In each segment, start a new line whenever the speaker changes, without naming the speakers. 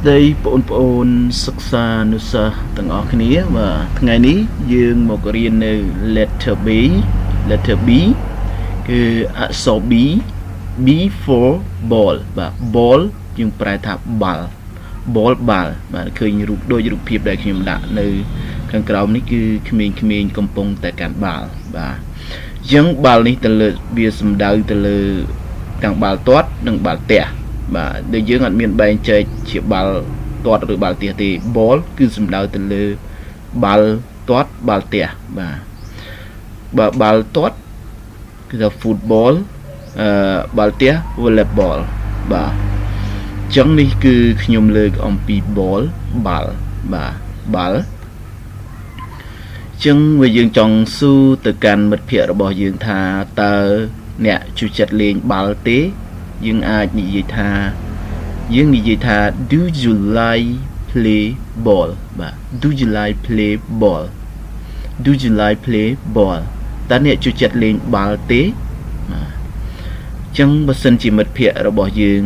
Stay បងប្អូនសិក្សានុសាសន៍ទាំងអស់គ្នាបាទថ្ងៃនេះយើងមករៀននៅ letter B គឺអក្សរ B for ball បាទ ball យើងប្រែថាបាល់ ball បាល់បាទឃើញរូបដូចរូបភាពដែលខ្ញុំដាក់នៅខាងក្រោមនេះគឺក្មេងៗកំពុងតែកាន់បាល់បាទអញ្ចឹងបាល់នេះទៅលើវាសំដៅទៅលើទាំងបាល់ទាត់និងបាល់ទះបាទដូចយើងអត់មានបែងចែកជាបាល់ទាត់ឬបាល់ទះទេ ball គឺសំដៅទៅលើបាល់ទាត់បាល់ទះបាទបាល់ទាត់គឺថា football បាល់ទះ volleyball បាទអញ្ចឹងនេះគឺខ្ញុំលើកអំពី ball បាល់បាទបាល់អញ្ចឹងវាយើងចង់សួរទៅកាន់មិត្តភ័ក្តិរបស់យើងថាតើអ្នកជួយចិត្តលេងបាល់ទេយើងអាចនិយាយថា do you like play ball បាទ do you like play ball តើអ្នកជួយចិត្តលេងបាល់ទេបាទអញ្ចឹងបើសិនជាមិត្តភ័ក្តិរបស់យើង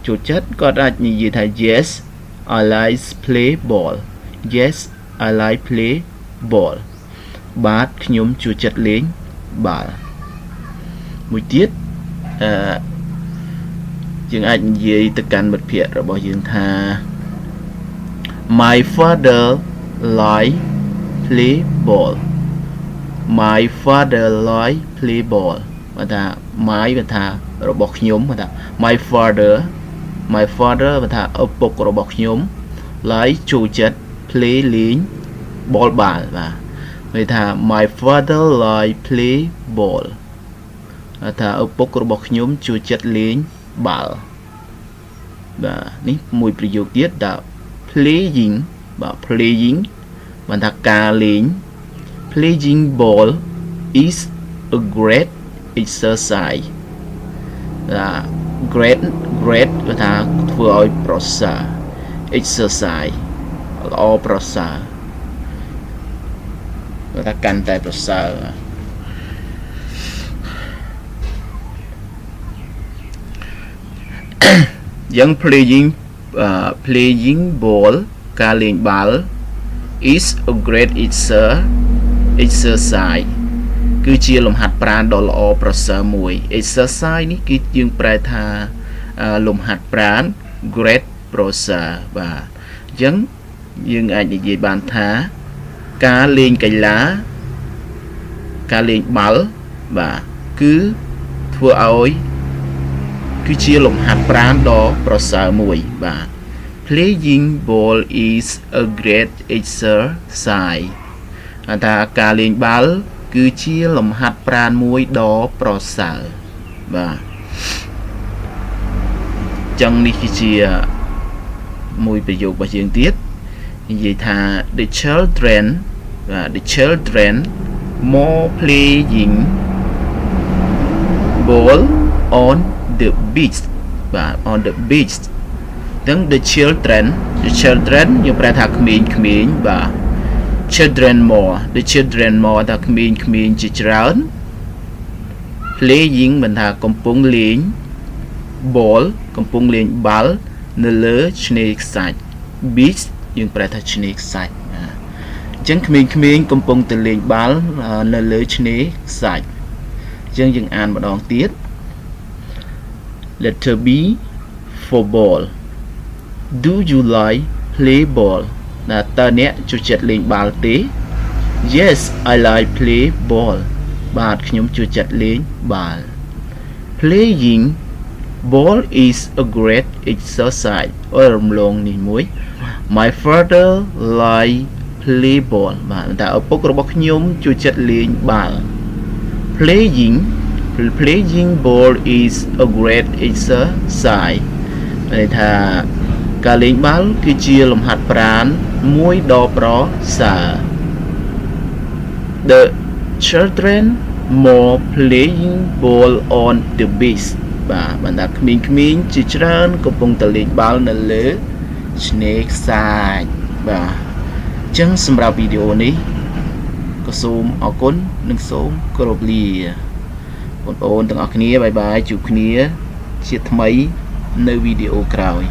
ចូលចិត្តគាត់អាចនិយាយថា yes I like play ball yes I like play ball បាទខ្ញុំជួយចិត្តលេងបាល់មួយទៀតយើងអាចនិយាយទៅកាន់មិត្តភ័ក្តិរបស់យើងថា my father like play ball my father like play ball បើថា my បើថារបស់ខ្ញុំបើថា my father បើថាឪពុករបស់ខ្ញុំ like ចូលចិត្ត play លេង ball បាល់បាទន័យថា my father like play ball ថាឪពុករបស់ខ្ញុំចូលចិត្តលេងបាល់បាទនេះមួយប្រយោគទៀតថា playing បាទ playing បានថាការលេង playing ball is a great exercise ថា great គឺថាធ្វើឲ្យប្រសើរ exercise ល្អប្រសើរគឺថាកាន់តែប្រសើរយ៉ាង playing ball ការលេងបាល់ is a great exercise គឺជាលំហាត់ប្រាណដ៏ល្អប្រសើរមួយ exercise នេះគឺយើងប្រែថាលំហាត់ប្រាណ great ប្រសើរបាទអញ្ចឹងយើងអាចនិយាយបានថាការលេងកីឡាការលេងបាល់បាទគឺធ្វើឲ្យគឺជាលំហាត់ប្រាណដ៏ប្រសើរមួយបាទ playing ball is a great exercise ថាការលេងបាល់គឺជាលំហាត់ប្រាណមួយដ៏ប្រសើរបាទចឹងនេះគឺជាមួយប្រយោគរបស់យើងទៀតនិយាយថា the children more playing ball on the beach បាទ on the beach ទាំង the children យើងប្រែថាក្មេងបាទ children more ថាក្មេងជាច្រើន playing បានថាកំពុងលេង ball កំពុងលេងបាល់នៅលើឆ្នេរខ្សាច់ beach យើងប្រែថាឆ្នេរខ្សាច់អញ្ចឹងក្មេងកំពុងទៅលេងបាល់នៅលើឆ្នេរខ្សាច់អញ្ចឹងយើងអានម្ដងទៀតLetter B for ball. Do you like play ball? តើអ្នកចូលចិត្តលេងបាល់ទេ Yes, I like play ball. បាទខ្ញុំចូលចិត្តលេងបាល់ Playing ball is a great exercise. រំលងនេះមួយ My father like play ball. បាទតើឪពុករបស់ខ្ញុំចូលចិត្តលេងបាល់ Playing ball is a great exercise ន័យថាការលេងបាល់គឺជាលំហាត់ប្រាណមួយដ៏ប្រសើរ The children more playing ball on the beach បាទបណ្ដាក្មេងៗជាច្រើនកំពុងតែលេងបាល់នៅលើឆ្នេរខ្សាច់បាទអញ្ចឹងសម្រាប់វីដេអូនេះក៏សូមអរគុណនិងសូមគោរពលាបងប្អូនទាំងអស់គ្នាបាយបាយជួបគ្នាជាថ្មីនៅវីដេអូក្រោយ